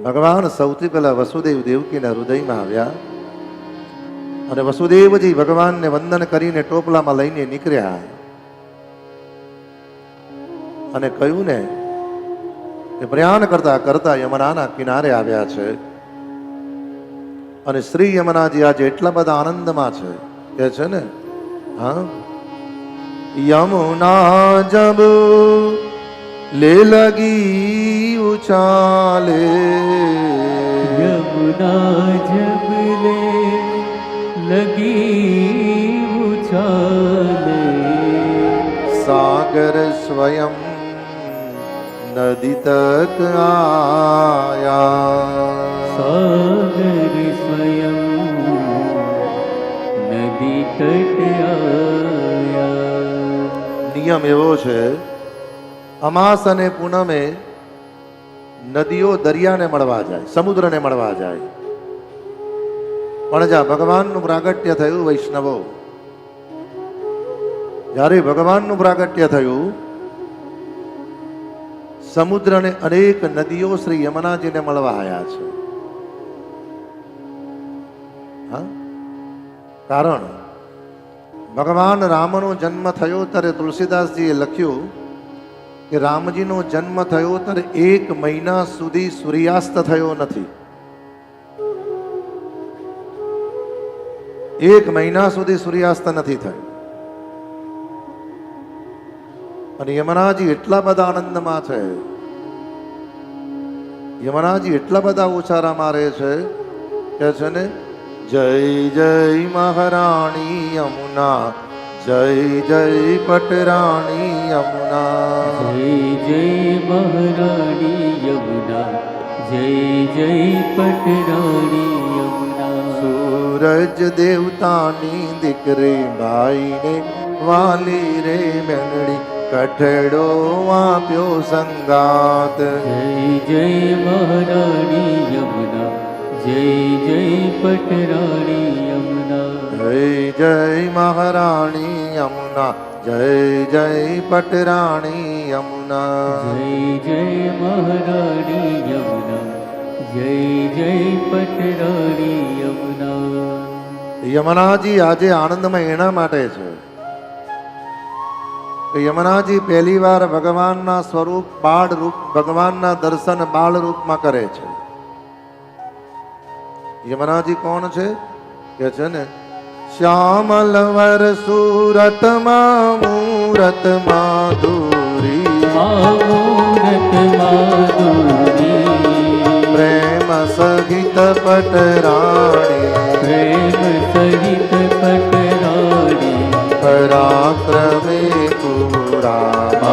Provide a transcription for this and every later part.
ભગવાન સૌથી પહેલા વસુદેવ દેવકીના હૃદયમાં આવ્યા અને વસુદેવજી ભગવાનને વંદન કરીને ટોપલામાં લઈને નીકળ્યા અને કહ્યું ને કે પ્રયાણ કરતા કરતા યમુનાના કિનારે આવ્યા છે અને શ્રી યમુનાજી આજે એટલા બધા આનંદમાં છે કે છે ને હા યમુના જબ ले लगी उछाले यमुना जब ले लगी उछाले सागर स्वयं नदी तक आया सागर स्वयं नदी तट आया। નિયમ એવો છે અમાસ અને પૂનમે નદીઓ દરિયાને મળવા જાય, સમુદ્રને મળવા જાય, પણ જ્યાં ભગવાનનું પ્રાગટ્ય થયું વૈષ્ણવો, જ્યારે ભગવાનનું પ્રાગટ્ય થયું સમુદ્રને અનેક નદીઓ શ્રી યમુનાજીને મળવા આવ્યા છે. હા, કારણ ભગવાન રામનો જન્મ થયો ત્યારે તુલસીદાસજીએ લખ્યું કે રામજીનો જન્મ થયો ત્યારે 1 મહિના સુધી સૂર્યાસ્ત થયો નથી. 1 મહિના સુધી સૂર્યાસ્ત નથી થયો. અને યમુનાજી એટલા બધા આનંદમાં છે, યમુનાજી એટલા બધા ઉછારા મારે છે કે છે ને જય જય મહારાણી યમુના, જય જય પટરાણી યમુના, जय जय महारानी यमुना, जय जय पटरानी यमुना। सूरज देवतानी દીકરી ભાઈને વાલી રે મેળડી, કઠડો આપ્યો સંગાત. जय जय महारानी यमुना, जय जय पटरानी यमुना। જય જય મહારાણી યમુના, જય જય પટરાણી યમુના. जय जय महारानी यमुना, जय जय पटरानी यमुना। યમુનાજી આજે આનંદમાં એના માટે છે કે યમુનાજી પહેલી વાર ભગવાનના સ્વરૂપ બાળ રૂપ, ભગવાનના દર્શન બાળ રૂપમાં કરે છે. યમુનાજી કોણ છે કે છે ને શ્યામલ વર સુરત મૂરત માધુરી, मूरत माधुरी પ્રેમ સહિત પટરાણી, प्रेम सहित पटरानी પરાક્રમે પુરા.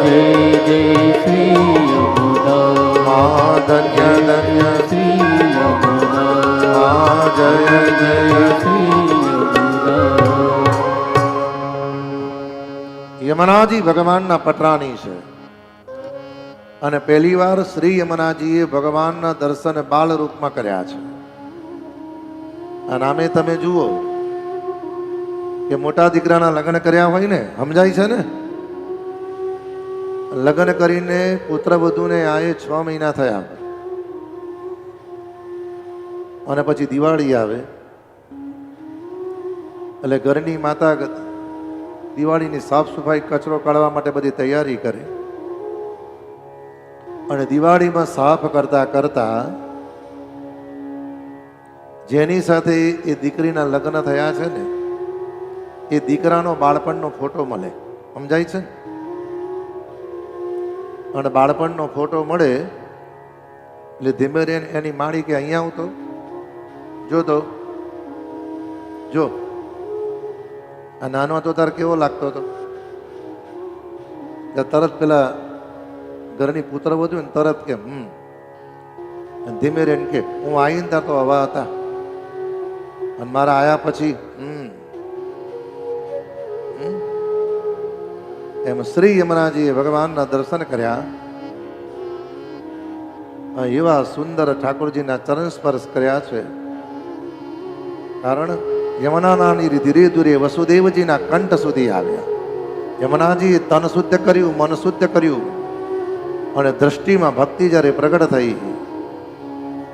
जय जय श्री यमुना, ધન્ય ધન્ય श्री यमुना, જય જય. श्री यमुना। યમુનાજી ભગવાનના પટરાણી છે અને પહેલી વાર શ્રી યમુનાજીએ ભગવાનના દર્શન બાળ રૂપમાં કર્યા છે. અને આમે તમે જુઓ કે મોટા દીકરાના લગ્ન કર્યા હોય ને, સમજાય છે ને, લગ્ન કરીને પુત્ર વધુને આયે 6 મહિના થયા અને પછી દિવાળી આવે એટલે ઘરની માતા દિવાળીની સાફ સફાઈ, કચરો કાઢવા માટે બધી તૈયારી કરે અને દિવાળીમાં સાફ કરતા કરતા જેની સાથે એ દીકરીના લગ્ન થયા છે ને એ દીકરાનો બાળપણનો ફોટો મળે. સમજાય છે? અને બાળપણનો ફોટો મળે એટલે ધીમે રહીને એની માળી કે અહીંયા આવતો જો તો જો આ નાનો હતો તાર કેવો લાગતો હતો. તરત પેલા ઘરની પુત્ર વધુ ને તરત કે ધીમે રહીને કે હું આવીને ત્યાં તો હવા હતા અને મારા આયા પછી એમ શ્રી યમુનાજીએ ભગવાનના દર્શન કર્યા. એવા સુંદર ઠાકોરજીના ચરણ સ્પર્શ કર્યા છે. કારણ યમુનાની ધીરે ધીરે વસુદેવજીના કંઠ સુધી આવ્યા. યમુનાજીએ તન શુદ્ધ કર્યું, મન શુદ્ધ કર્યું અને દ્રષ્ટિમાં ભક્તિ જ્યારે પ્રગટ થઈ